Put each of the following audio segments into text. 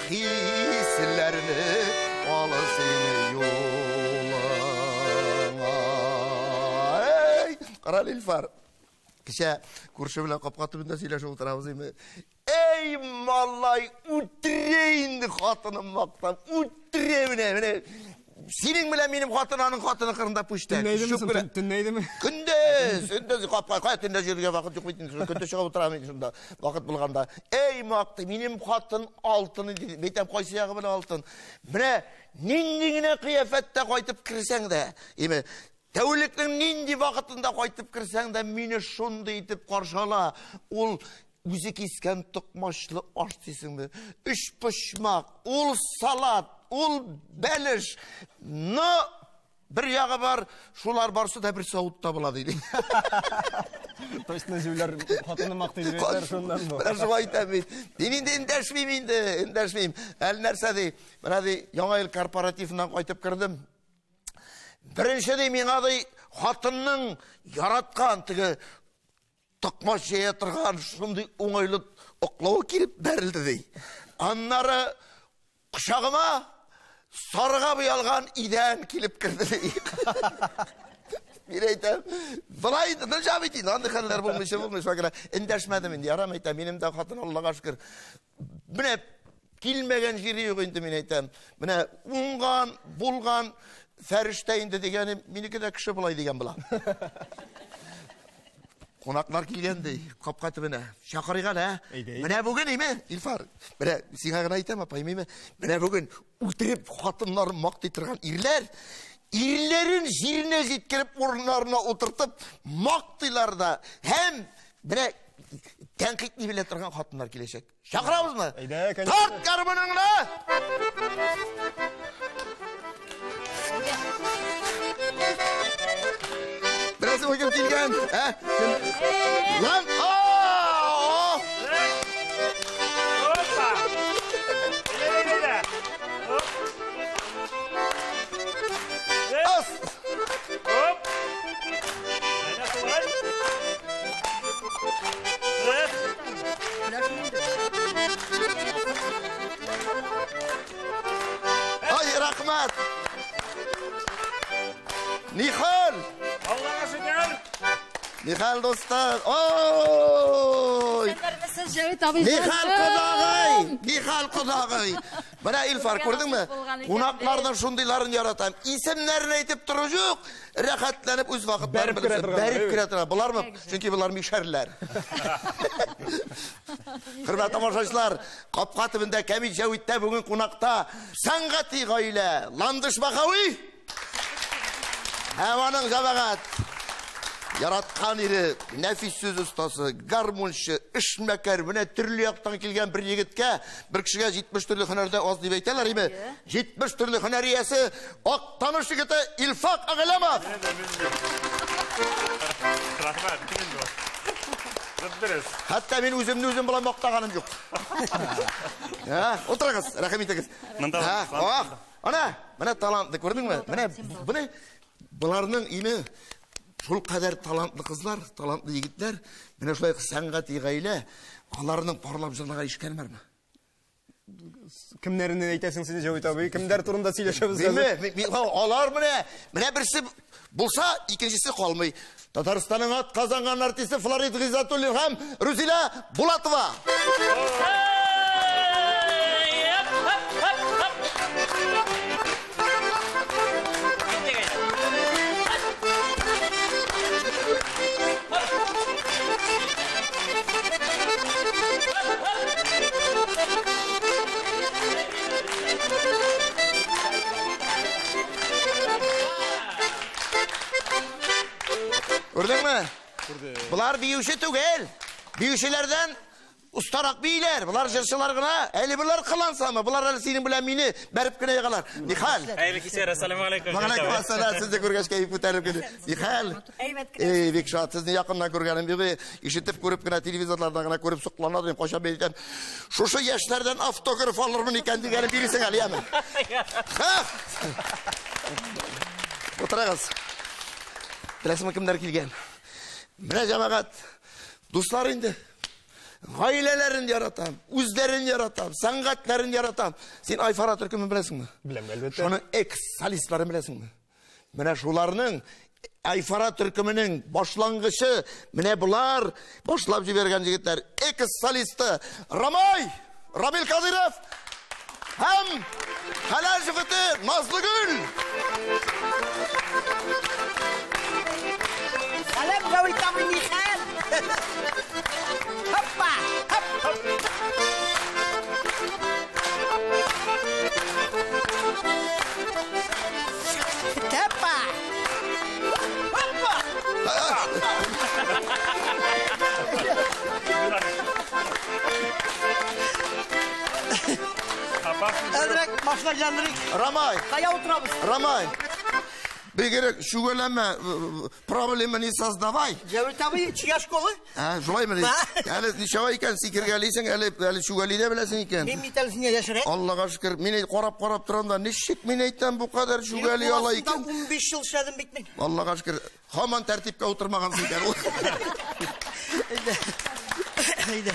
hislerini al seni yoluna. Ey, Karal İlfar. Kişe kurşu bile kapatı bunda söyleşe oturamız değil mi? Ey vallahi utreyindi hatının maktan. Utreyinde. Senin bile benim hatınanın hatını kırında püştek. Tünleydi misin? Tünleydi mi? Kündüz. Tünde jirge vakit yok bitin. Kündüz çıkıp oturamayın şunda. Vakit bulganda. Ey maktı benim hatın altını dedi. Beytem koysa yağı bile altın. Mine nindigine kıyafette koytup kirsen de. Tevlikten nindi vakitinde koytup kirsen de meni şundu itip karşala. Ol üzü kesken tıkmaşlı aş desin mi? Üç pışmak, ol salat, ol beliş. No bir yağı var, şular barsı da bir savutta buladıydı. Точно жевлер хатыны мактый жүрөйлөр шондан бу. Ben şu aytamıyım. Benim de indeşmeyim. El nerse dey. Ben dey Яңа ел korporatifinden kaytıp kırdım. Birinci dey men dey hatının yaratkan tigi tıkmaş şeye tırgan şunday oңайлы oqlağı kirip berildi dey. Anları kuşağıma sarıga bıyalgan iden kilip kirdi dey. Bir aytam, bulaydı da cevap ettin. Andı kanlar bulmuş vakıla. Endeşmedim indi. Aram aytam, benim de hatın Allah'a şükür. Bine kilmegen jiri yok indi men aytam. Bine ungan, bulgan, ferişte indi degeni, meniki de kişi bulay degen bulan. Konaklar kilgendi, kapkatı bine. Şakırıgan ha. Bine bugün ime, İlfar. Bine, siğağına aytam apayım ime. Bine bugün utirip hatınları maktitırgan irler. İrlerin jirine jetkirip orunlarına oturtup maktılar da hem bire tenkitli bile turgan hatınlar kileşek. Şakıramız mı? Tart garbınınla! Birisi bakıp kilgen. Lan! Ay rahmat. Nihal. Allah'a şükür. Nihal dostlar. Oy. Nihal kudagay. Bana İlfar gördün mü? Konaklardan şundayların yaratan. İsimlerini aytıp durucuk. Rahatlanıp öz vakitlerini bilirsin. Berip kiretirler. Bular mı? Çünkü bunlar mişerler. Hürmet tamamşaşlar. Kapkatımında Kemil Cevit'te bugün konakta. Sangati gayle. Landış bakavi. Hevanın cavagat. Yaratkan iri, nefis söz ustası, garmunşu, işmeker, buna türlü yaktan kelgen bir yigitke, bir kişiye 70 türlü hünerde az deyip eyteler mi? 70 türlü hüneriyesi, ok tanış yigiti İlfak Ağılamaz. Rahmet, kimin bu? Zıddırız. Hatta ben özüm bulan oktağanım yok. Otur kız, rahmet kız. Ana, bana talantlı gördün mü? Bana, bularının imi, şul kadar talantlı kızlar, talantlı yigitler, bana şulay sangat iğayle, onlarının parlap jırnağa işkenmer mi? Kimlerini eytesin size Cevit abi? Kimler turunda söyleşemiz? Olar mı ne? Mine birisi bulsa, ikincisi kalmay. Tataristan'ın at kazangan artisti Florid Gizatulli hem Ruzila Bulatova. Gördün mü? Bunlar büyüşü tügel. Büyüşülerden ustarak beyler. Bunlar jırşılar gına. Eli bunlar kılansa mı? Bunlar senin bilen mini berip gına yakalar. Nihal. Hayırlı kişiler. Esselamu aleyküm. Aleyküm assalam. Siz de görgeç keyif kutarıp gülü. Nihal. Ey Bekşat. Sizni yakından görgenim. Bir işitip görüp gına televizorlardan gına görüp sıklanadın. Koşa beyden. Şu yaşlardan автограф alır mı iken diyelim birisin Ali hemen. Oturağız. Bilesin mi kimler kilgen? Mine cemaat. Dostlar indi. Гаилелерин яратам, үзлерин яратам, сәнгатьләрен яратам. Син Айфара төркемен беләсеңме? Беләм, әлбәттә. Шуның экс-солистларын беләсеңме? Менә шуларның Айфара төркеменең башлангычы, менә булар башлап җибәргән җегетләр. Экс-солисты Рамай, Рамил Кадиров һәм хәләл җегете Назлыгөл. Салам Гаитам Михаил. Hoppa! Hop! Hoppa! Hoppa! Ödrek başla canlılık. Рамай, Kaya oturabız. Рамай. Бегерек шүгәләмә, проблема не создавай. Cevdet abi çıkar şkolu. Шулай менә. Әле ничәгә икән сикергәлисең, әле шүгәли дә беләсең икән. Мен битәлесine yaşarım. Аллага шөкер, мин карап торганда, ничек мин әйтәм бу кадәр шүгәли ала икән. 15 yıl işledim bitmek. Аллага шөкер, һаман тәртипкә утырмагансың икән ул. Haydi.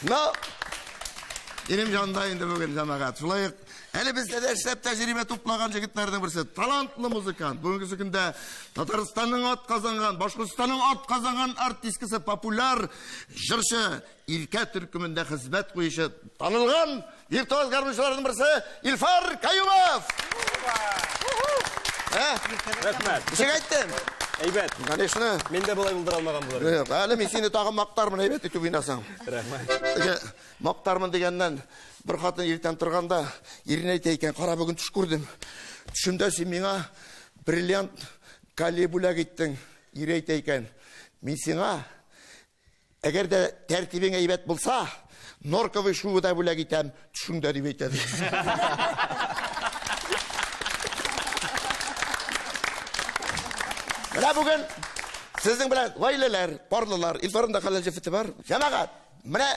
Но Ирем жанда инде бүген җәмәгать. Шулай әле бездә дә эшләп тәҗрибә туплаган җегетләрнең берсе, талантлы музыкант. Бүгенге көндә Татарстанның ат казанган, Башкортстанның ат казанган артисткасы, популяр җырчы, Иркә төркемендә хезмәт куючы, танылган виртуоз гармончыларның берсе Илфар Каюмов. Рәхмәт. Ничек әйттем? Әйбәт. Конечно. Мен дә булай булдыра алмаган булар. Әле мин сине тагын мактармын, әйбәт итеп уйнасаң. Рәхмәт. Мактармын дигәннән bir хатын иртән торганда, ирен әйтә икән, кара бүген төш күрдем. Төшемдә син миңа бриллиант коле бүләк иттең. Ир әйтә икән, мин сиңа әгәр дә тәртибең әйбәт булса, норковый шубы да бүләк итәм, төшеңдә дип әйтә. Менә бүген сезнең белән гаиләләр, парлылар, Илфарында хәләл җефете бар. Җәмәгать, менә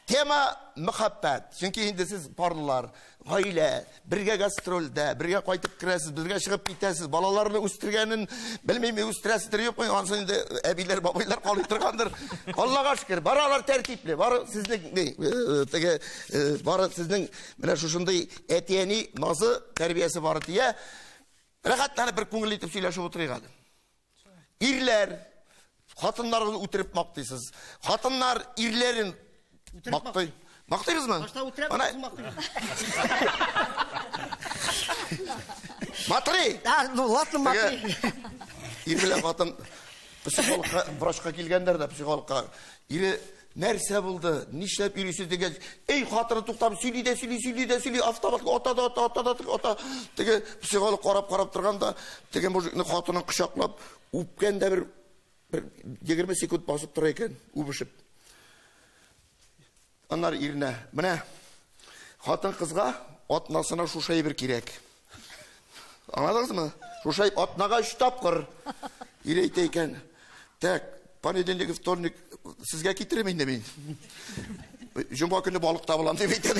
тема мөхәббәт. Чөнки инде сез парлылар, гаилә, бергә гастрольдә, бергә кайтып керәсез, бергә чыгып китәсез, балаларны үстергәнен белмим, үстерәсездер юк, ансын инде әбиләр, бабайлар калый торгандыр. Аллага шөкер, баралар тәртипле, бары сезнең теге бары сезнең менә шушындый әтияни назы тәрбиясе бар дия. Рәхәтләнеп бер күңел итеп сөйләшеп утырыйк әле. Ирләр, хатыннарны үтереп мактыйсыз. Хатыннар ирләрен мактый. Мактыйсызмы? Башта үтереп мактыйсыз. Матри. Ну ладно, матри. Ир белән хатын психологка, врачка килгәндер дә психологка. Ире нәрсә булды? Нишләп йөрисез дигән. Эй, хатыны туктап сөйли дә, автоматка ата. Теге психолог карап торганда, теге мужикны хатынын кочаклап, үпкәндә бер 20 секунд басып тора икән, үбешеп. Аннар иренә, менә хатын кызга атнасына шушай бер кирәк. Аңладыңызмы? Шушай атнага 3 тапкыр. Ир әйтә икән. Так, понедельник, вторник сезгә китерим инде мин. Җомга көнне балык табылам дип әйтә.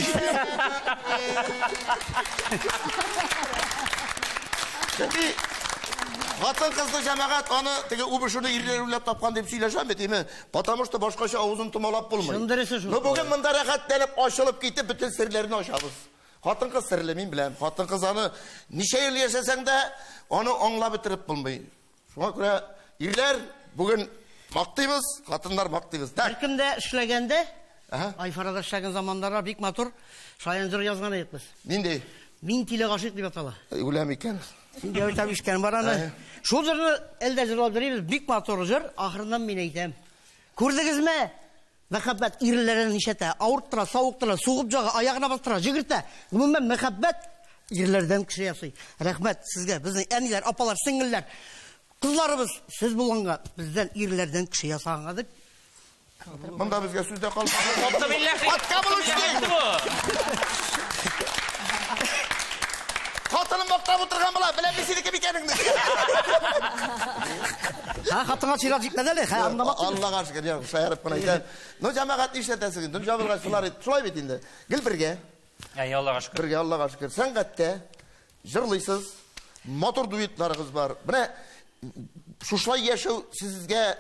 Хатын кызны җәмәгать аны теге үбешүне ирләр уйлап тапкан дип сөйләшәм бит, име? Потому что башкача авызын томалап булмый. Ну бүген монда рәхәтләнеп ачылып китеп бөтен серләрне ачабыз. Хатын кыз серле мин беләм. Хатын кыз аны ничә ел яшәсәң дә аны аңлап бетереп булмый. Шуңа күрә ирләр бүген мактыйбыз, хатыннар мактыйбыз. Беркемдә эшләгәндә, Айфарада эшләгән замандарда бик матур шаян җыр язган идек без. Нинди? Мин тиле гашык дип атала. Үләм икән. Син дә әйтә бишкән бар аны. Шул җырны әлдә җырлап йөрибез, бик матур җыр, ахырыннан мин әйтәм. Күрдегезме? Мәхәббәт ирләрен нишәтә, авырттыра, савыктыра, сугып жага, аягына бастыра, җигертә. Гомумән мәхәббәт ирләрдән кеше ясый. Рәхмәт сезгә, безнең әниләр, апалар, сеңгелләр. Кызларыбыз, сез булганга бездән ирләрдән кеше ясаганга дип. Монда безгә сүздә калды. Атка Хатыным мактап утырган була, беләм синеке икәнеңне. Хатынга чират җитмәде әле, андамак. Аллага шөкер, я шаярып кына әйтәм. Ну җәмәгать нишләтәсез инде? Җабылга шулар шулай бит инде. Гел бергә. Аллага шөкер. Бергә Аллага шөкер. Сәнгатьтә җырлыйсыз, матур дуэтларыгыз бар. Менә шушылай яшәү сезгә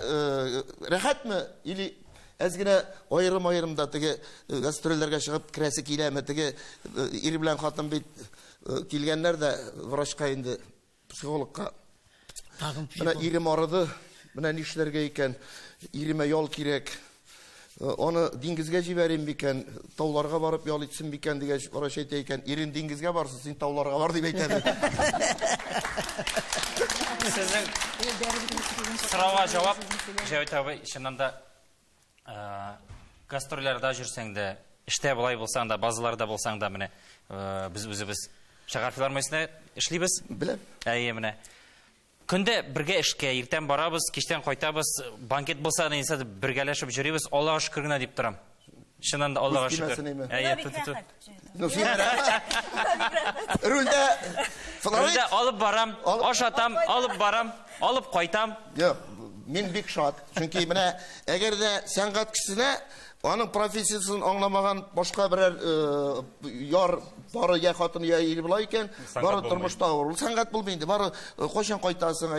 рәхәтме или әзгене айырым-айырымда теге гастрольләргә чыгып кирәсе киләме, теге ир белән хатын бит килгәннәр дә врачка инде, психологка. Менә ирем арыды, менә нишләргә икән, иремә ял кирәк. Оны диңгезгә җибәрим бикән, тауларга барып ял итсен бикән дигәч, врач әйтә икән, ирен диңгезгә барсын, син тауларга бар дип әйтәме. Сезнең сорауга җавап, Җавит абый, чыннан да гастрольләрдә жүрсәң дә, эштә булай булсаң да, базаларда булсаң да, менә без үзебез шәһәр филармониясендә эшлибез. Беләм. Әйе, менә. Көндә бергә эшкә, иртән барабыз, кичтән кайтабыз, банкет булса да инде бергәләшеп йөрибез, Аллага шөкер генә дип торам. Чыннан да Аллага шөкер. Әйе, Рульдә алып барам, ашатам, алып барам, алып кайтам. Юк, мин бик шат. Чөнки менә әгәр дә сәнгать кешесенә аның профессиясын аңламаган башка берәр яр бары я хатын я ир була икән, бары тормышта авыр. Сәнгать булмый инде. Бары кайчан кайтасың,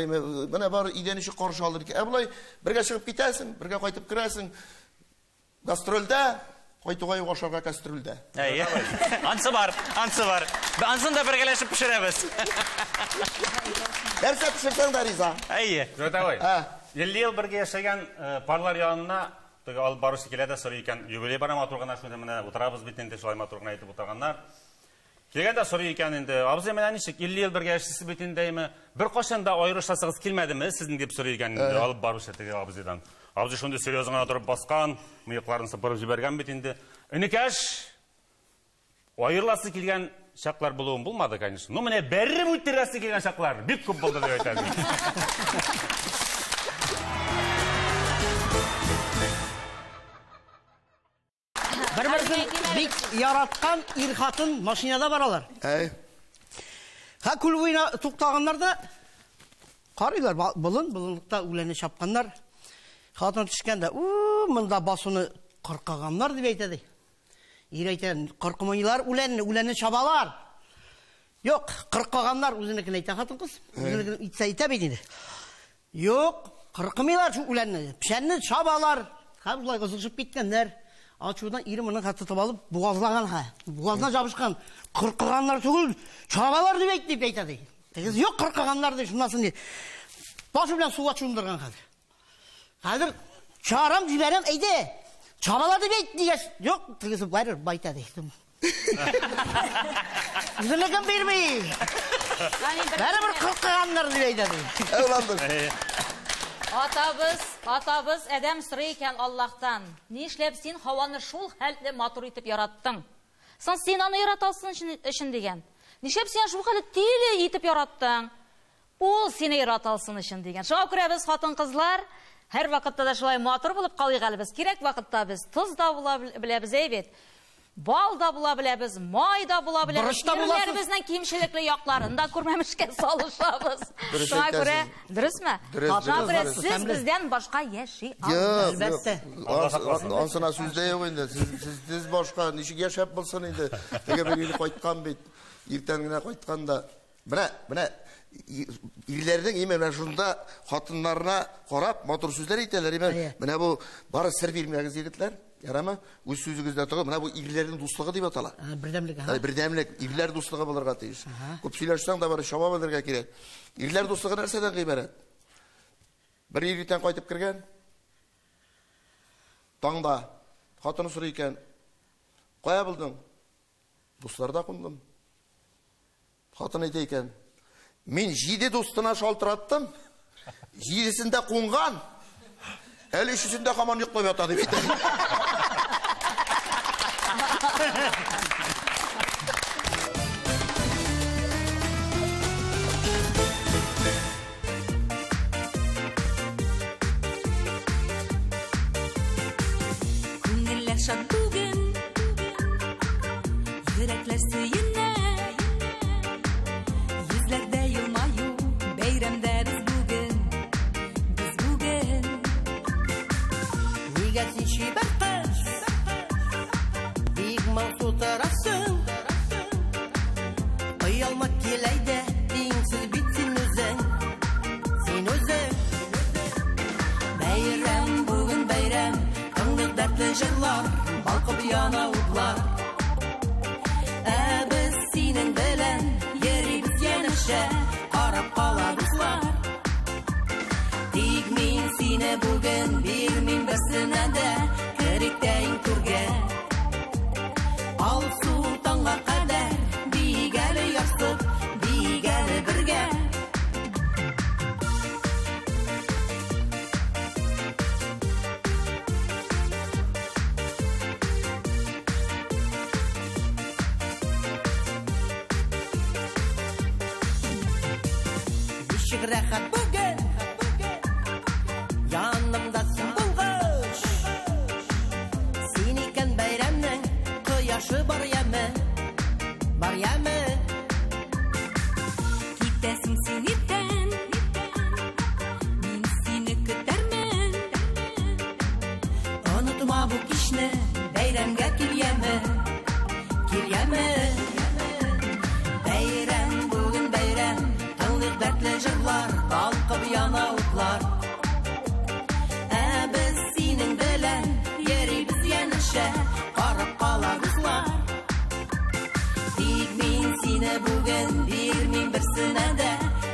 менә бары идән ишек каршы алыр икән. Булай бергә чыгып китәсең, бергә кайтып керәсең. Гастрольдә кайтуга ашарга гастрольдә. Әйе. Ансы бар. Ансын да бергәләшеп пешерәбез. Нәрсә пешерсәң дә риза. Әйе. Җавит абый. 50 ел бергә яшәгән парлар янына теге алып барышы килә сорый икән. Юбилей барама турган шунда менә утырабыз бит инде шулай матурган әйтеп утырганнар. Килгәндә сорый икән инде. Абзый менә ничек 50 ел бергә яшисез бит индеме? Бер кашан да аерышасыгыз килмәдеме сезнең дип сорый икән инде алып барышы теге абзыйдан. Абзый шунда серьез гына торып баскан, мыекларын сыпырып җибәргән бит инде. Энекәш аерыласы килгән шаклар булуын булмады, конечно. Ну менә бәрреп үтерәсе килгән шаклар бик күп булды дип әйтәм. Бір-бірсін бик яраткан ир хатын машинада баралар. Ха күл буена туктаганнар да карыйлар, былынлыкта үләне чапканнар. Хатын төшкәндә, монда басуны кыркаганнар дип әйтәди. Ир әйтә, кыркымыйлар үләнне чабалар. Юк, кыркаганнар үзенекен әйтә хатын кыз. Үзенекен әйтә бит инде. Юк, кыркымыйлар үләнне, пешәнне чабалар. Һәм булай кызышып киткәннәр. Ачудан ире моны хатытып алып, бугазлаган бугазына жабышкан, кыркаганнар түгел, чабалар дип әйтәди. Тегез юк, кыркаганнар дип шунасын ди. Башы белән суга чундырган хәзер. Хәзер чарам җибәрәм, әйдә. Чабалар дип әйт дигәч, юк, тегез барыр байта ди. Үзенекен бирми. Бәрәбер кыркаганнар дип әйтәди. Атабыз әдәм сорый икән Аллаһтан. Нишләп син һаваны шул хәлле матур итеп яраттың? Син аны яратасың өчен дигән. Нишләп син шул хәлле тиле итеп яраттың? Ул сине яраталсын өчен дигән. Шуңа күрә без хатын-кызлар һәр вакытта да шулай матур булып калыйк әле без. Кирәк вакытта без туз да була беләбез әйбет. Бал да була беләбез, май да була беләбез. Ирләребезнең кимчелекле якларын да күрмәмешкә салышабыз. Шуңа күрә, дөресме? Шуңа күрә сез бездән башка яши алмыйсыз. Әлбәттә. Ансына сүздә юк инде. Сез башка ничек яшәп булсын инде. Теге бер ил кайткан бит. Иртән генә кайтканда, менә ирләрнең менә шунда хатыннарына карап матур сүзләр әйтәләр. Менә бу бары сер бирмәгез егетләр. Ярама, үз сүзегездә тагы, менә бу ирләрнең дуслыгы дип атала. Бердәмлек. Бердәмлек, ирләр дуслыгы булырга тиеш. Күп сөйләшсәң дә бары шаба белергә кирәк. Ирләр дуслыгы нәрсәдән гыйбарәт? Бер иртән кайтып кергән. Таңда хатыны сорый икән. Кая булдың? Дусларда кундым. Хатын әйтә икән. Мин 7 дустына шалтыраттым. 7сендә кунган. Әле 3сендә һаман йоклап ята дип әйтә. Күңелләр шат бүген, йөрәкләр сөенә, йөзләрдә елмаю, бәйрәмдә без бүген. Нигә син чибәркәш, бик мансу тарасың, оялма киләйдә, диңсез бит син үзең. Бәйрәм, бүген бәйрәм, таңдырда бик рәхәт бүген. Янымдасың булгач. Син икән бәйрәмнең кояшы бар яме. Бар яме. Китәсең син иртән, мин сине көтәрмен. Онытма бу кичне, бәйрәмгә киләме? Киләме? Бәйрәм бүген бәйрәм, тыңлык дәртле җырлар, балкып яна утлар. Без синең белән йөрибез янәшә, карап кала кызлар. Тик мин сине бүген бирмим берсенә дә,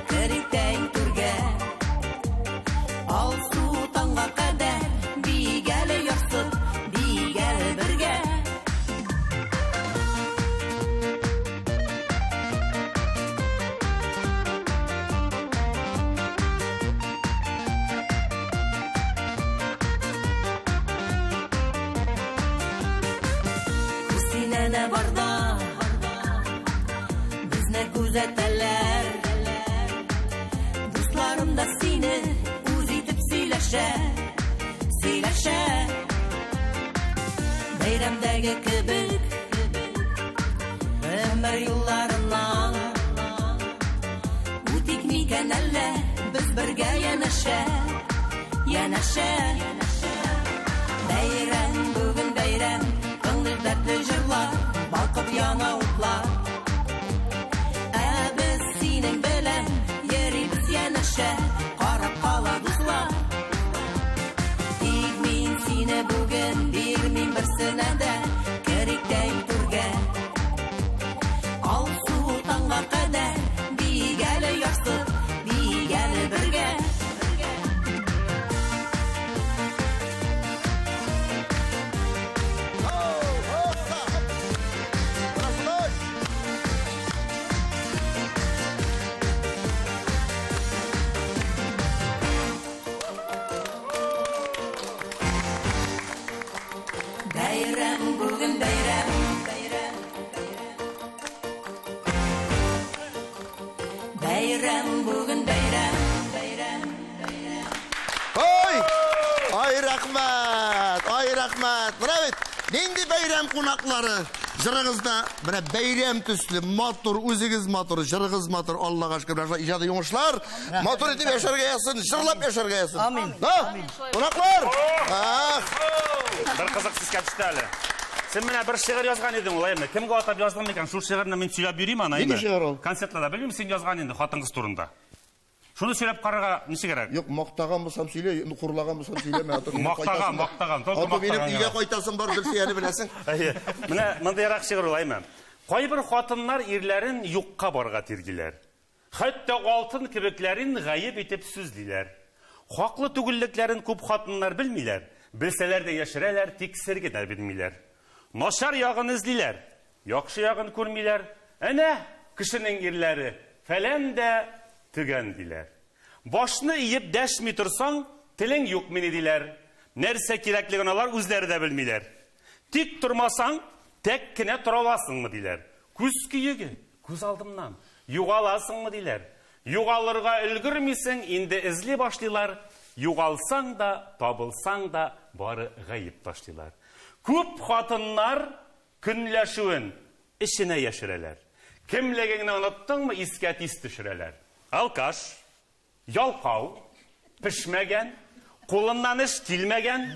керитәң түргә. Алсу таңга кадәр бигәле ярсып, бигәле бергә. Күсинәне барда, безне күзәтәләр. Дусларым да сине үз итеп сөйләшә, сөйләшә. Бәйрәмдәге кебек, ömür yollarından. Үтик микән әллә, без бергә янәшә, янәшә. Бәйрәм бүген бәйрәм, тыңлык дәртле җырлар, балкып яна утлар. Без синең белән йөрибез янәшә, карап кала дуслар. Тик мин сине бүген бирмим берсенә дә, керитәң түргә. Алсу таңга кадәр бигәле ярсып, бигәле бергә. Бәйрәм бүген бәйрәм, бәйрәм. Бәйрәм бүген бәйрәм, бәйрәм. Ай рәхмәт, ай рәхмәт. Менә бит, нинди бәйрәм кунаклары. Җырыгызда менә бәйрәм төсле, матур, үзегез матур, җырыгыз матур. Аллага шөкер, иҗади йомышлар. Матур итеп яшәргә ясын, җырлап яшәргә ясын. Амин. Кунаклар! Бер кызык сискә төште әле. Сен менә бер шигырь язган идең, улайымы? Кемгә атап яздың микән? Шул шигырьне мин сөйләп бирим аны. Нинди шигырь ул? Концертларда белмим, син язган инде хатын-кыз турында. Шуны сөйләп карарга ничек кирәк? Юк, мактаган булсам сөйлә, курлаган булсам сөйләмә. Мактаган, только мактаган. Өйгә кайтасың бар Зөлфияне беләсең. Менә мондайрак шигырь улаймы? Кайбер хатыннар ирләрен юкка барга тиргиләр. Хәтта алтын кебекләрен гаеп итеп сүзлиләр. Хаклы түгеллекләрен күп хатыннар белмиләр. Белсәләр дә яшерәләр, тик сергә дә белмиләр. Нашар ягын эзлиләр, яхшы ягын күрмиләр. Әнә кешенең ирләре фәлән дә төгән диләр. Башны иеп дәшми торсаң, телең юк мини диләр. Нәрсә кирәклеген алар үзләре дә белмиләр. Тик тормасаң, тәк кенә тора аласыңмы диләр. Күз күйеге, күз алдымнан югаласыңмы диләр. Югалырга өлгермисең, инде эзли башлыйлар. Югалсаң да, табылсаң да, бары гаеп ташлыйлар. Күп хатыннар көнләшүен эченә яшерәләр. Кемлегеңне оныттыңмы, искә тиз төшерәләр. Алкаш, ялкау, пешмәгән, кулыннан эш килмәгән,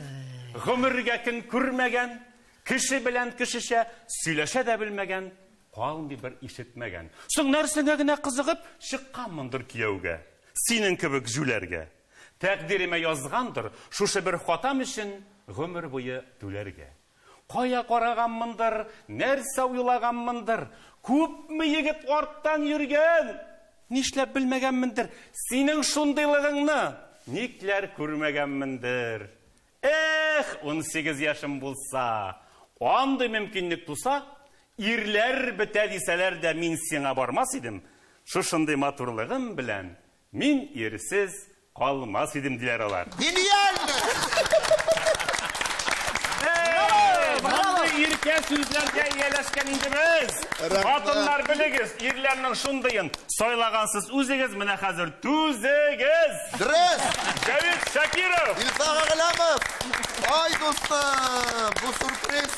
гомергә көн күрмәгән, кеше белән кешечә сөйләшә дә белмәгән, калмый бер ишетмәгән. Соң нәрсәгә генә кызыгып чыкканмындыр кияүгә, синең кебек жүләргә. Тәкъдиремә язгандыр, шушы бер хатам өчен гомер буе түләргә. Кая караганмындыр, нәрсә уйлаганмындыр, күпме егет арттан йөргән, нишләп белмәгәнмендер, синең шундыйлыгыңны никләр күрмәгәнмендер. 18 яшым булса, андый мөмкинлек туса, ирләр бетә дисәләр дә мин сиңа бармас идем. Шушындый матурлыгым белән мин ирсез калмас идем диләр алар. Гениально! Мондай ир Ишке сүзләргә ияләшкән инде без. Хатыннар белегез, ирләрнең шундыйын сайлағансыз үзегез менә хәзер түзегез. Дөрес. Җавид Шакиров. Илфак Агламов. Ай достым, бу сюрприз.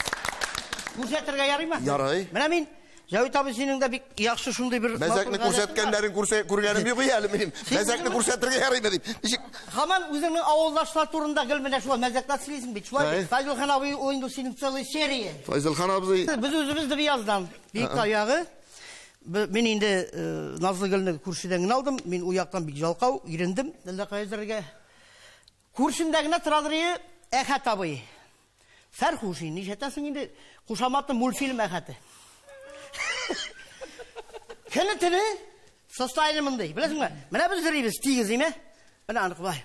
Күрсәтергә ярыймы? Ярый. Менә мин Җавид абый синең дә бик яхшы шундый бер Мәзәкне күрсәткәннәрен күргәнем юк әле минем. Мәзәкне күрсәтергә ярыймы дип. Ничек? Хаман үзеңнең авылдашлар турында гел менә шулай мәзәкләр сөйлисең бит. Шулай. Файзулхан абый уенда синең целый серия. Файзулхан абзый. Без үзебезне бияздан бик аягы. Мен инде Назлы гөлне күршедән генә алдым. Мин уяктан бик жалкау, ирендем. Дәлдә кайзырга. Күршендә генә торадыр Әхәт абый. Фәрхуши, нишәтәсең инде кушаматны мультфильм Әхәте. Кенетini состояние мындай, беләсеңме? Менә без дөрибез, тигез име? Менә аны кылай.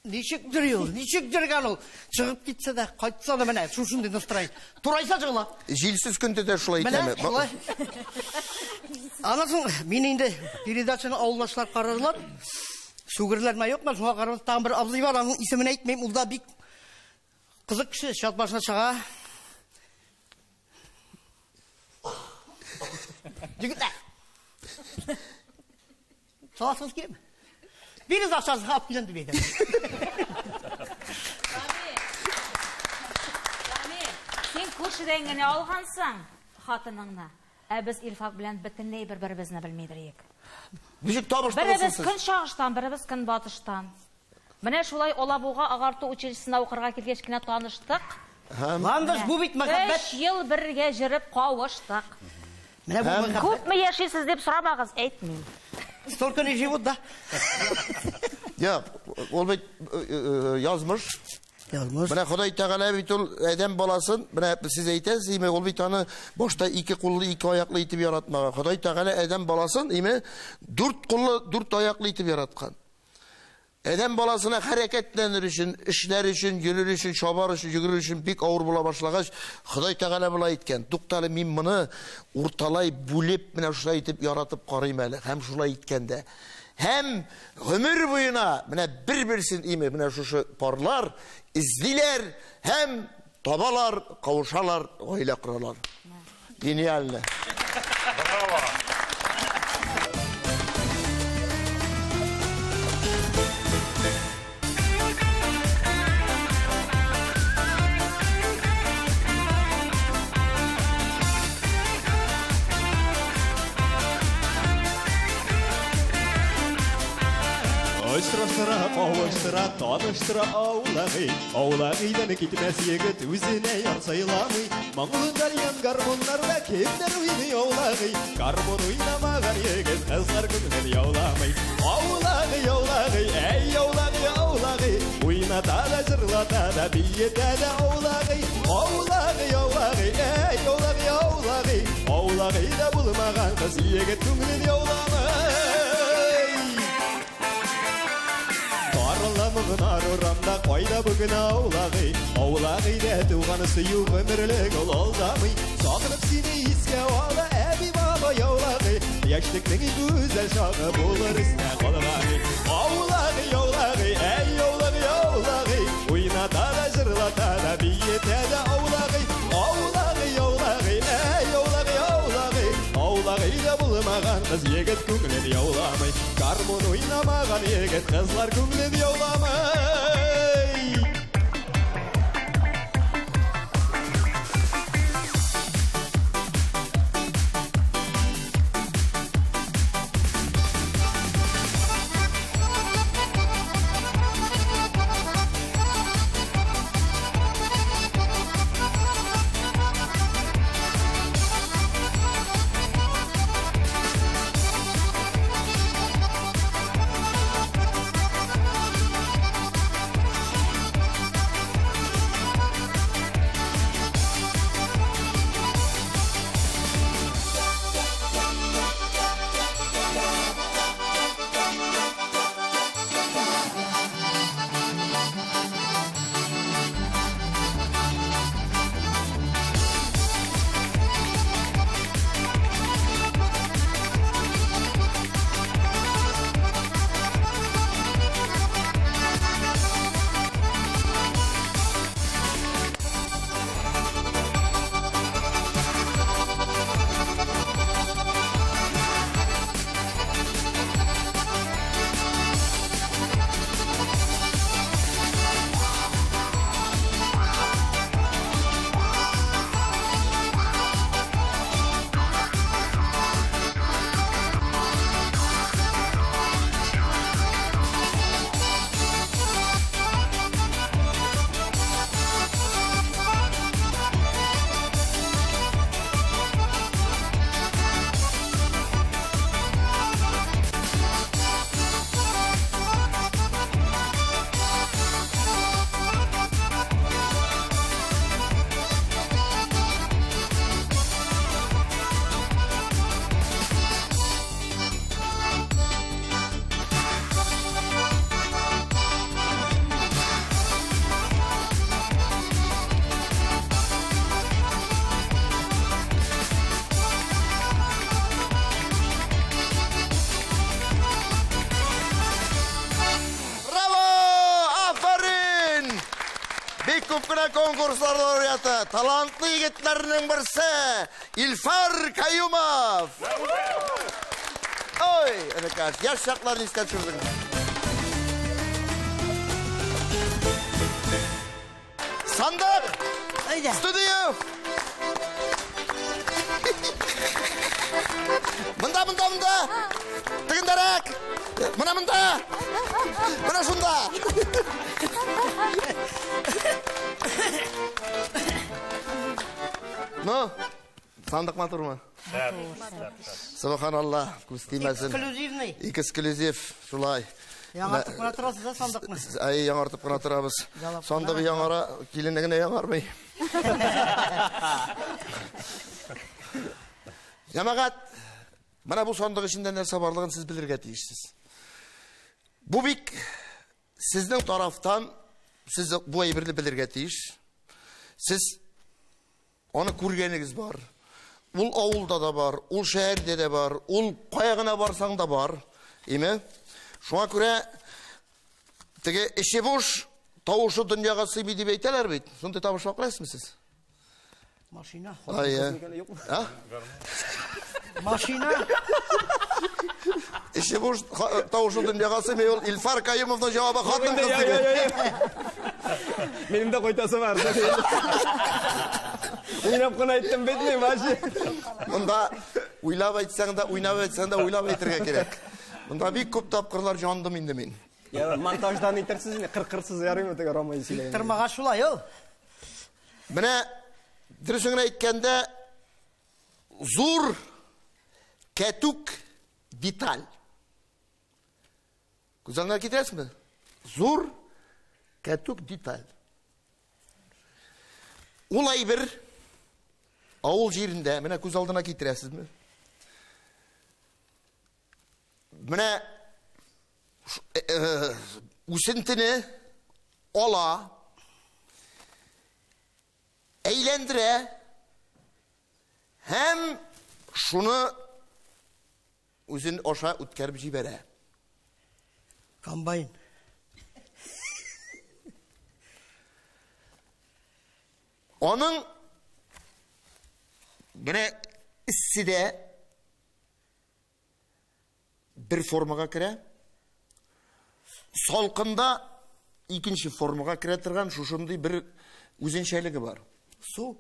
Ничек дөрү, ничек дөргән ул? Чыгып китсә дә, кайтса да менә шушындый настроение. Турайса җыгыла. Җилсез көндә дә шулай итәме. Анасын, мин инде передачаны авылдашлар карарлар. Шугырларма юкмы? Шуңа карап тагын бер абзый бар, аның исемен әйтмәйм, ул да бик кызык кеше, чат башына чыга. Җегетләр. Саласыз киләме? Бирез акчасы хап килен дип әйтәм. Син күршедән генә алгансың хатыныңны. Ә без Илфак белән бөтенләй бер-беребезне белмидек. Ничек табыштырасыз? Беребез көн чагыштан, беребез көн батыштан. Менә шулай Алабуга агарту училищесына укырга килгәч кенә таныштык. Ландыш бу бит мәхәббәт. 3 ел бергә җырып кавыштык. Менә бу мәхәббәт. Күпме яшисез дип сорамагыз, әйтмим. Столько не живут, да? Я, ул бит язмыш. Язмыш. Менә Ходай Тәгалә бит ул адәм баласын, менә сез әйтәсез, име ул бит аны башта 2 куллы, 2 аяклы итеп яратмаган. Ходай Тәгалә адәм баласын, име 4 куллы, 4 аяклы итеп яраткан. Адәм баласына хәрәкәтләнер өчен, эшләр өчен, йөрер өчен, шабар өчен, йөгерер өчен бик авыр була башлагач, Ходай Тәгалә була иткән. Тукталы, мин моны урталай бүлеп менә шулай итеп яратып карыйм әле, һәм шулай иткәндә. Һәм гомер буена менә бер-берсен име менә шушы парлар издиләр, һәм табалар, кавышалар, гаилә коралар. Гениально. Браво. Очраштыра, кавыштыра, таныштыра аулагыйдан китмәс егет үзенә яр сайламый. Моңлыдан гармоннарда кемнәр уйный аулагый. Гармон уйнамаган егет кызлар күңелен яуламый. Аулагый, әй аулагый, уйната да җырлата да биетә дә аулагый. Аулагый, әй аулагый, аулагый да булмаган кыз егет күңелен яуламый. Мыгынар урамда кайда бүген аулагый да туганы сөю гомерлек ул алдамый. Сагынып сине искә ала әби баба аулагый. Яшьлекнең гүзәл чагы булыр истә калганы. Аулагый, әй аулагый, уйната да җырлата да биетә дә аулагый. Аулагый, әй аулагый, аулагый да булмаган кыз егет күңелен яуламый. Гармон уйнамаган егет кызлар күңелен яуламый. конкурслар лауреаты, талантлы егетлерінің бірсі, Ilfar Kayumov. Ой, әнекаш, яш шақларын істеп жүрдіңіз. Сандық, студия. Мұнда. Тігіндарак. Мұнда. Мұна шында. Ну, сандық матур ма? Субханалла, күстеймәсін. Эксклюзивный. Эксклюзив, шулай. Яңартып қана тұрасыз да сандықны? Яңартып қана тұрабыз. Сандығы яңара, келінігіне яңармай. Ямағат, мына бұл сандық ішінде нәрсе барлығын сіз білірге тиішсіз. Бұл бик сіздің тарафтан, сіз бұл айбірлі білірге тиіш. Сіз оны көргеніңіз бар. Ол ауылда да бар, ол шәрде де бар, ол қайғына барсаң да бар. Еме? Шуңа көре, теге іші бош, тауышы дүнияға сыймай деп айталар бейт. Сонда табыш бақырасыз сіз? Машина. Машина? Іші бош, тауышы дүнияға сыймай, ол Ilfar Kayumov'ның жауабы қатын қыз. Менің де қойтасы бар. Ойнап қана айттым бетіне, машина. Мұнда ойлап айтсаң да, ойлап айтырға керек. Мұнда бек көп тапқырлар жандым енді мен. Монтаждан итерсіз, қырқырсыз ярым өтігі ромай сілейін. Тұрмаға шулай, ол. Міне, дұрысыңын айткенде, зур кәтук деталь. Көзіңнен кетесің бі? Зур кәтук деталь. Олай бір ауыл жерінде, міне көз алдына кетіресіз бі? Міне үсінтіні ола, әйлендіре, hem şunu өзін оша үткеріп жібере. Комбайн. Onun gene isside bir formaga kire, salkında ikinci formaga kire turgan şuşunday bir özünçeligi var. Su.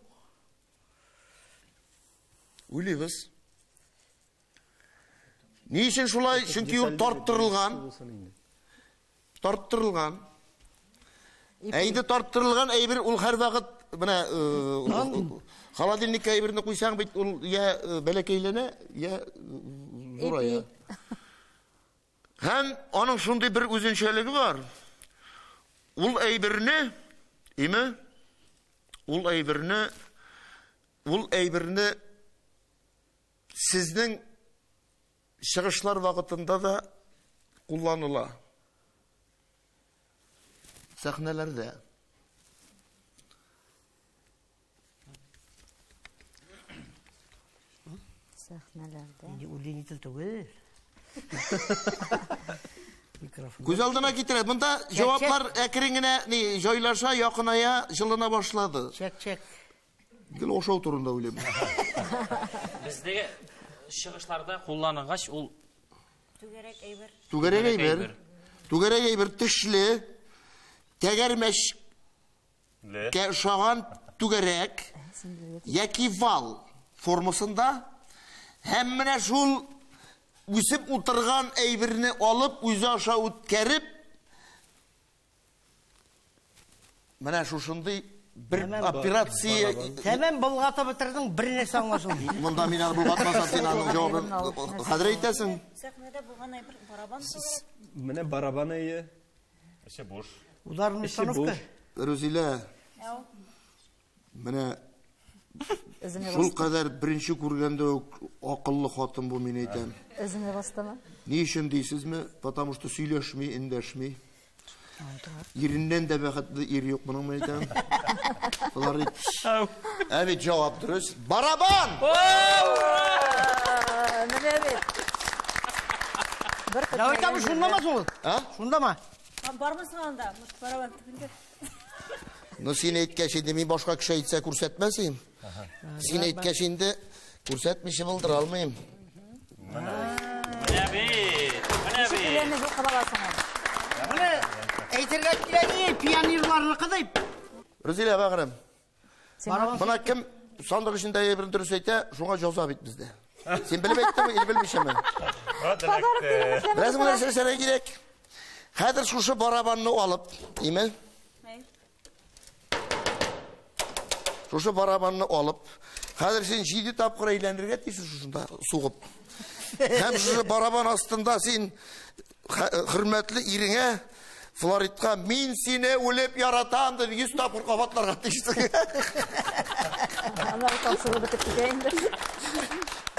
Uyluyuz. Ne için şulay? Çünkü yurt tarttırılgan. Eydi tarttırılgan, eybir ul her vakit bana haladinlik eybirini koysan bit ul ya belekeylene ya zora ya. Hem onun şunday bir özünçeligi var. Ul eybirini imi? Ul eybirini sizдің шығышлар вақытында да kullanıla. Sahnelerde. Sahnelerde. Ulini tiltuğu. Göz aldına getirir. Bunda cevaplar ekringine joylarsa yakınaya жылына başladı. Çek. Gel oşau turunda öyle mi? Біздегі шығышларда қолданылғаш ол Tügerek eyber tişli, tegermeş şağan tügerek, yaki val formasında hemmine şul üsüp oturgan eybirini alıp yüzü aşağı ütkerip mene şuşunday bir operatsiya. Hemen bulgata bitirdin, birine sanmasın. Bunda minal bulgatmasa sen anın cevabın kadir eytesin. Sahnede bulgan bir baraban soğuk. Mene baraban ayı. İşte boş. Udarın ustanıfka. Rözile. Mene şul kadar birinci kurganda akıllı hatun bu men eytem. Özüne bastı mı? Ne için deysiniz mi? Потому что söyleşmey, indeşmey. Yerinden de bakatlı yer yok bunun mu eytem? Evet cevap dürüst. Baraban! Evet. Davet abi şunda mı soğuk? Ha? Şunda mı? Var mısın anda? Baraban tipinde. Ну, сен әйткәшінде мен башқа кіші әйтсе көрсетмесейм. Сен әйткәшінде көрсетмеші болдыр алмайым. Міне бей. Мұны әйтірге келеді, пионерларыны қыдай. Рүзилә бағырым. Мұна кім сандық ішінде бір дұрыс әйте, шуңа жаза бит бізде. Сен біліп әйтті ме, ел білмеші ме? Біраз мұнар сәрсәрі керек. Қадыр шушы барабанны алып, деймі? Шушы барабанны алып, қадыр сен 7 тапқыр әйләндірге дейсі шушында суғып. Хәм шушы барабан астында сен құрметлі иріңе Флоридқа мен сені өлеп яратам деп 100 тапқыр қабатларға дейсің.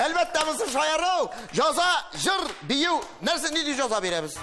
Әлбәттә мұсы шайарау, жаза, жыр, бию, нәрсі не де жаза береміз?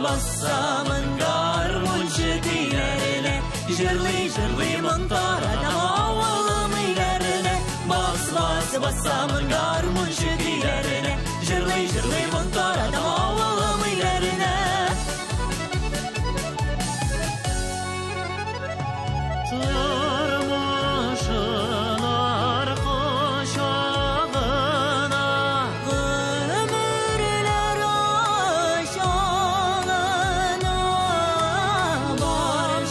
Bassamın garmun çetilerine Jırlı mantaradan avalım ilerine Bassamın garmun çetilerine Jırlı mantaradan avalım ilerine Tırmışın arka şağına Ömürler aşağına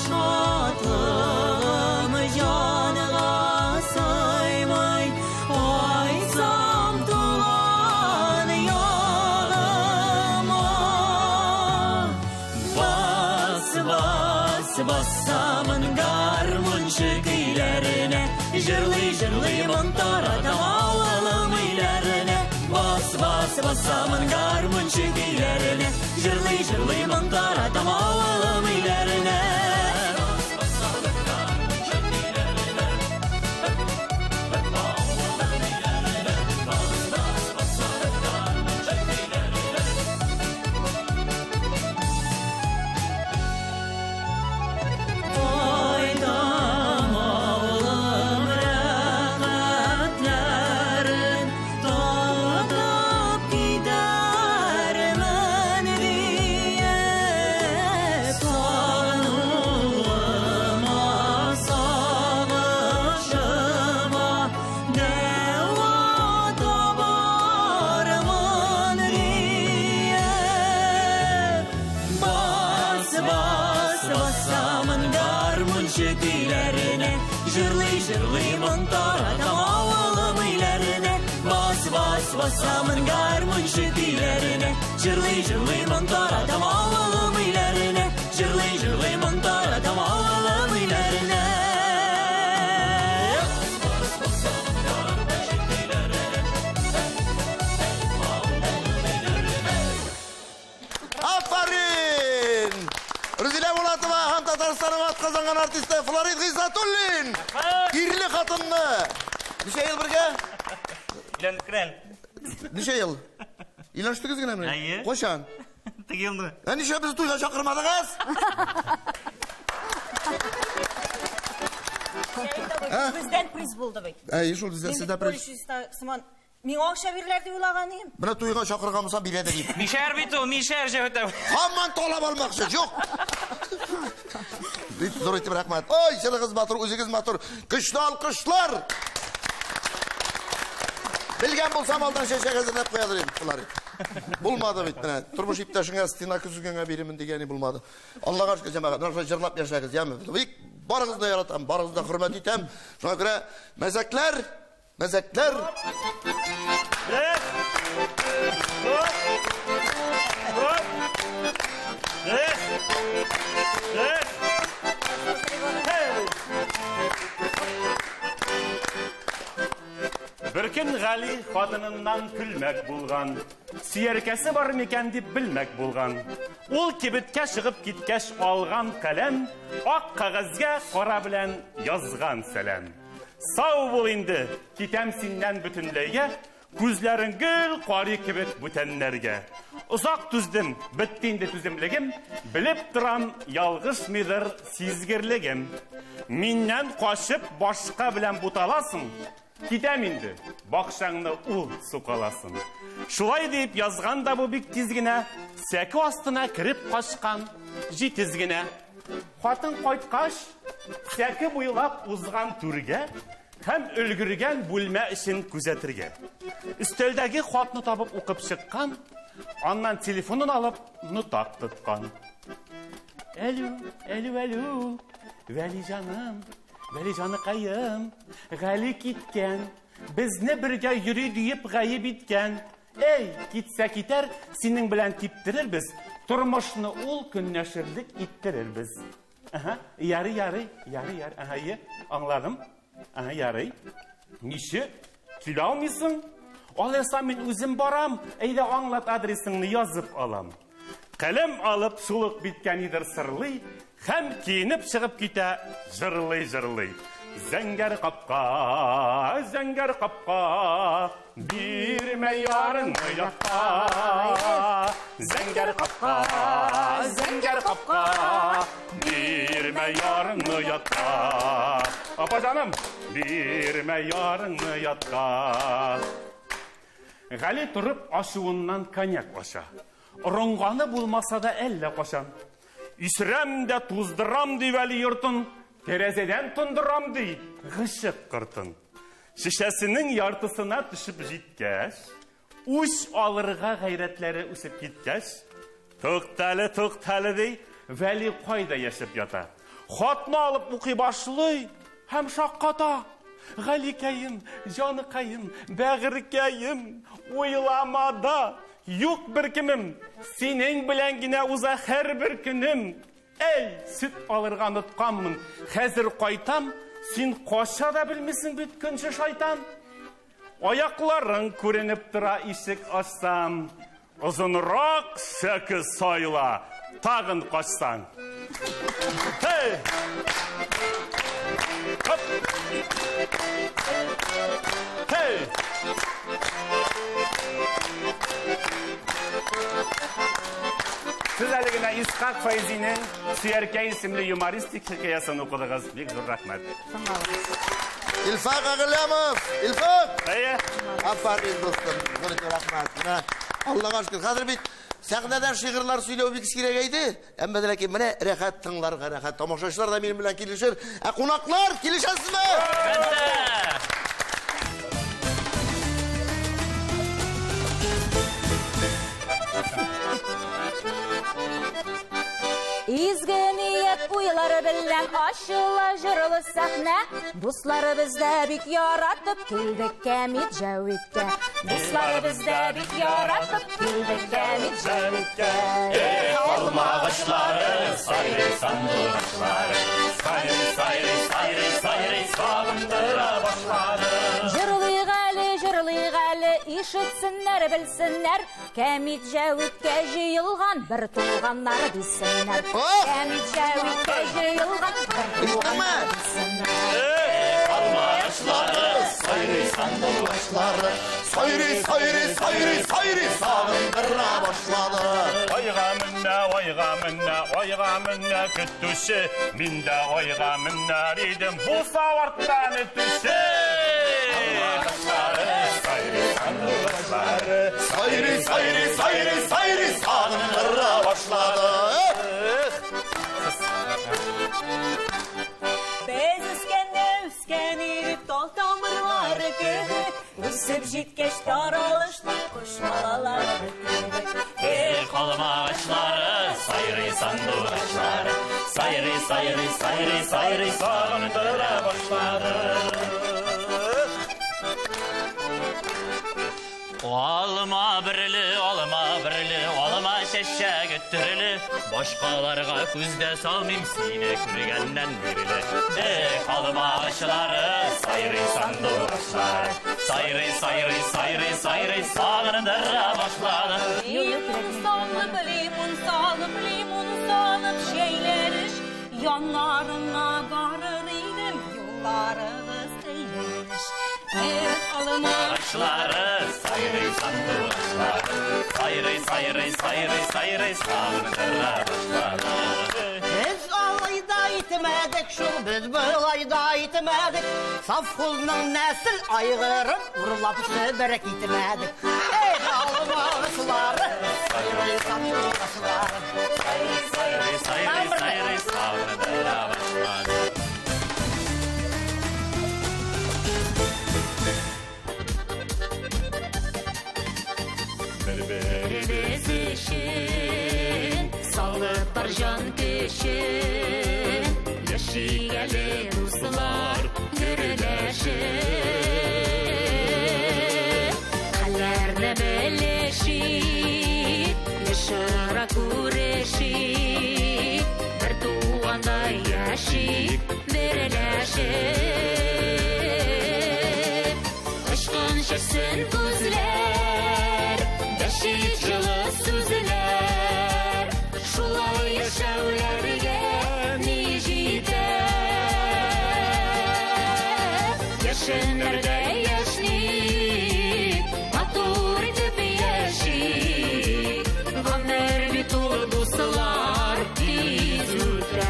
Başlatım canına saymay Aysam tulan yanıma Bassamın garmun şekilerine Jırlı mantaradan alalım ilerine Bassamın garmun şekilerine Jırlı mantaradan alalım ilerine Bassamın garmun şekilerine Jırlı mantaradan avalım ilerine Bassamın garmun şekilerine Jırlı mantaradan avalım ilerine Jırlı mantaradan avalım ilerine Aferin! Rüzile Mulatova, Han Tatarstan'ın at kazangan artisti Florid Gizatullin. İrli katınlı. Nişe yıl birge? Krel. Nişe yıl? İlanıştınız yine mi? Hayır. Koşan? Tıgıldı. Nişe bizi tuyla çakırmadınız? Bizden priz buldu bey. Şu sizde priz. Мен ақша берілерді ойлаған ем. Мына тойға шақырғанмысам биледі дейіп. Мишер биту, мишер жеуді. Хамман толап алмақшы, жоқ. Зор етті бір рахмат. Ой, шырығыз матыр, өзіңіз матыр. Күшті алқышлар. Білген болсам алдан шеше қазірнеп қоядыр ем. Болмады бейт. Тұрмыш ипташыңа стена күзгенге беремін дегені болмады. Аллаға шүкір жамаға. Жырлап яшағыз. Барыңызды яратам, барыңызды құрмет етем. Шуңа көре мәзәклер. Мәзәклер. Bir Беркін Ғали хатынынан күлмәк болған, сүйеркәсі бар мекен деп білмәк болған. Ол кебітке шығып кеткәш алған кәлем, ақ қағазға қара білән язған сәлем. Сау бол инде, кетем синнән бүтінләйге, күзләрің гүл қари кебет бүтәнләргә. Ұзақ түздім, біттенді түзімлігім, біліп тұрам ялғыш мидыр сизгерлігім. Миннән қашып башқа білән бұталасың, кетем инде, бақшаңны ұл сұқаласын. Шулай deyip язғанда бұл бік тезгіне, сәкі астына кіріп қашқан жетізгіне. Қатын қайтқаш, сәкі бұйлап ұзған түрге, һәм үлгірген бүлмә ішін күзәтірге. Үстелдәге хатны табып оқып шыққан, аннан телефонын алып нұтақ тұтқан. Әлу, Вәли жаным, Вәли жаны қайым, Ғали кеткен, бізні бірге юри дейіп ғайып еткен. Эй, кетсе кетер, сенің білән типтірір біз, тұрмышны ол күннәшірлік еттірір біз. Яры, аңладым. Яры. Неше, келе алмайсың? Алайса мен өзім барам, әйді аңлат адресіңні yazып алам. Қалам алып шулық біткен едір сырлый, һәм киініп шығып кете жырлый. Зәңгәр қапқа, бирмә ярыңны ятқа. Зәңгәр қапқа, бирмә ярыңны ятқа. Апа жаным, бирмә ярыңны ятқа. Ғали тұрып ашуыннан коньяк аша. Ұрынғаны болмаса да әлі қашан. Үсірем де туздырам дей Вәли йұртын, терезеден тұндырам дей ғышық қыртын. Шишәсінің яртысына түшіп жеткәш, үш алырға ғайретлері үсіп кеткәш, тұқтәлі дей Вәли қайда яшып ята. Хатны алып ұқи башлый, һәм шаққата. Ғаликәйім, жанықайым, бәғіркәйім, ойламада. Юк бір кімім, сенің біләнгіне ұза әр бір күнім. Әй, сүт алырға ұтқанмын, хәзір қайтам, сен қоша да білмесің бүткінші шайтан. Аяқларың көрініп тұра ишік ашсам, ұзынырақ сәкі сайла, тағын қашсаң. Хей! Хоп! Хей! Siz әлігіне Исқақ Файзинің Сүйеркәй ісімлі юмористик хикаясын оқыдығыз. Бек зор рахмет. İlfak Ağılamov, İlfak. Aferin dostum, zor rahmet. Allah'a şükür. Kadir bit, sahneden şiirler söylüyor bir kişiye geldi. Ama de ki bana rahat tınlar, rahat. Tamaşaçılar da benim bilen kilişir. Konaklar kilişesiniz mi? Izgı niyet uyları bilen aşıla jırılı sahne. Dostları bizde bik yaratıp kildik kemit javitke. Dostları bizde bik yaratıp kildik kemit javitke. Ey alma ağaçları, sayri sandık ağaçları. Sayri sağındıra başladı. Jırılı gali, işitsinler bilsinler. Kemit javitke jıyılgan bir tuğanlar bilsinler. Kemit javitke jıyılgan bir tuğanlar bilsinler. Ey alma ağaçları, sayri sandık ağaçları. Sayri sağındıra başladı. Oyga minne küttüşü. Minde oyga minne ridim bu savarttan ötüşü. Sayri sağındıra başladı. Biz üsken edip tahtamırları gödük. Üsüp jitkeş daralıştık kuşmalalar gödük. Ey kalım ağaçları, sayri sandık ağaçları. Sayri sağındıra başladı. Olma birli, olma şeşe тірілі, башқаларға күзде салмим сені көргеннен берілі. Қалыма ашылары, сайрый сандуғашлары, сайрый, сайрый, сайрый, сайрый, сағындыра башлады. Лимон salıp şeyleriş, yanlarına varır idim, yollarımız değilmiş. Alıma Başları, sayrı sandıkları, sayrı, sayrı, sayrı, sayrı, sağındıra başları. Biz alayda itmedik, biz böylayda itmedik. Saf kulunun nesil aygırın, vurulap söberek itmedik. Alımağısıları, sayrı sandıkları, sayrı, sayrı, sayrı, sayrı, sağındıra başları. Bezişin, salıp barjan peşin, yaşayeli ruslar yürüleşin. Kallerle beleşin, yaşara kureşin, bir tuğanda yaşayıp verileşin. Aşkın şişsin kuzler, beşik yılı süzüler, şulay yaşavlarga nijiter. Yaşınlarda yaşnik, matur edip yaşik, gamlar bitulu dostlar biz öter.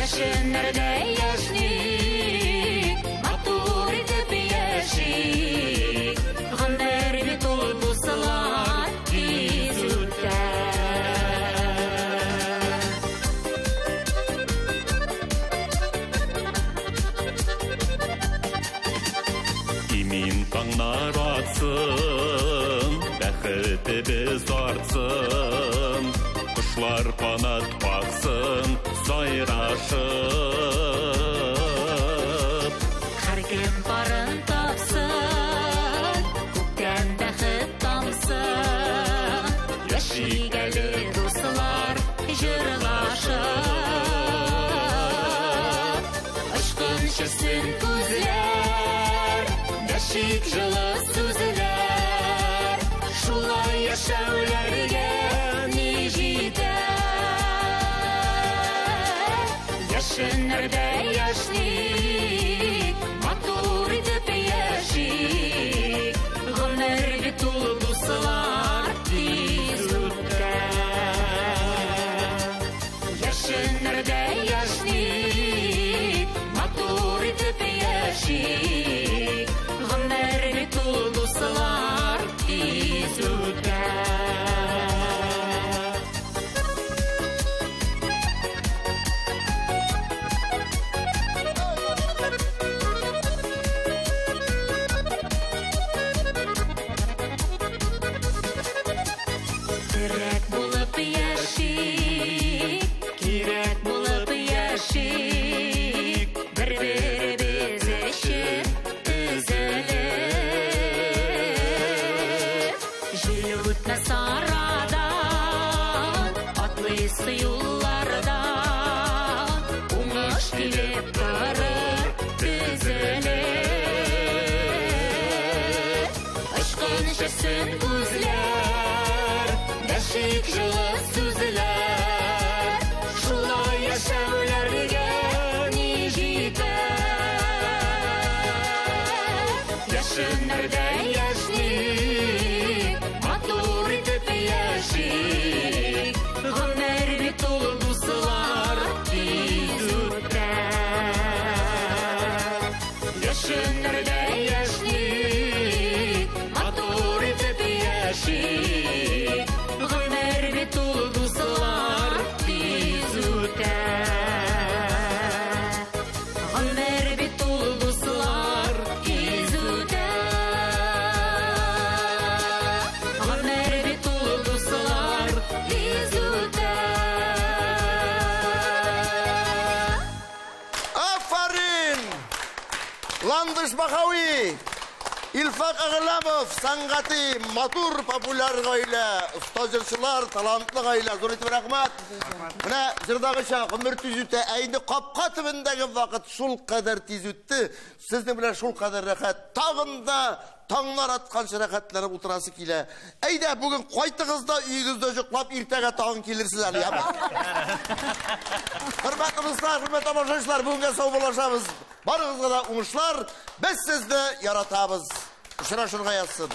Yaşınlarda yaşnik, matur edip yaşik, gamlar bitulu dostlar biz öter. Kimin kanlar atsın, bәхеті biz artsın, kuşlar kanat baksın, sayraşıp. Her kim barın tapsın, көктен бәхет тамсын, yaşaygali dostlar jırlaşıp. Aşkın şişsin күзләр, beşik жылы сүзләр, şulay yaşavlarga nijiter. Yaşınlarda yaşnik, matur edip yaşik, gamlar bitulu dostlar biz öter. Yaşınlarda yaşnik, matur edip yaşik, gamlar bitulu dostlar biz öter. Kirek bulup yaşik, kirek bulup yaşik, bir-birimiz eşit üzülüp. Jil ötmez aradan, atlıysı yollardan, uğuş dilip durur düzülüp. Aşkın şişsin күзләр, beşik жылы сүзләр, şulay yaşavlarga nijiter. Yaşınlarda yaşnik, matur edip yaşik, gamlar bitulu dostlar biz öter. Yaşınlarda yaşnik, matur edip yaşik, gamlar bitulu dostlar biz öter. Gamlar bitulu dostlar biz öter. Gamlar bitulu dostlar biz öter. Aferin! Landers Bahavi! İlfak Ağlamov, sanğati, matur, populyar gayle, usta jırçılar, talantlı gayle, zor etip rahmat. Buna jırdağışa, ömür tüz ütte, ayni qapqa tübündeki vakit şul kadar tüz ütti. Sizni bile şul kadar rahat, tağında, tağlar atkan şirakatlere oturası kile. Eyde bugün koytığızda uyunuzda juklap, irtege tağın kelirsizler ya. Hürmetli dostlar, hürmetli amaşlaşlar, bugün sağ bulaşamız. Barınızda da umuşlar, biz sizde yaratabız. Şuna yazsın.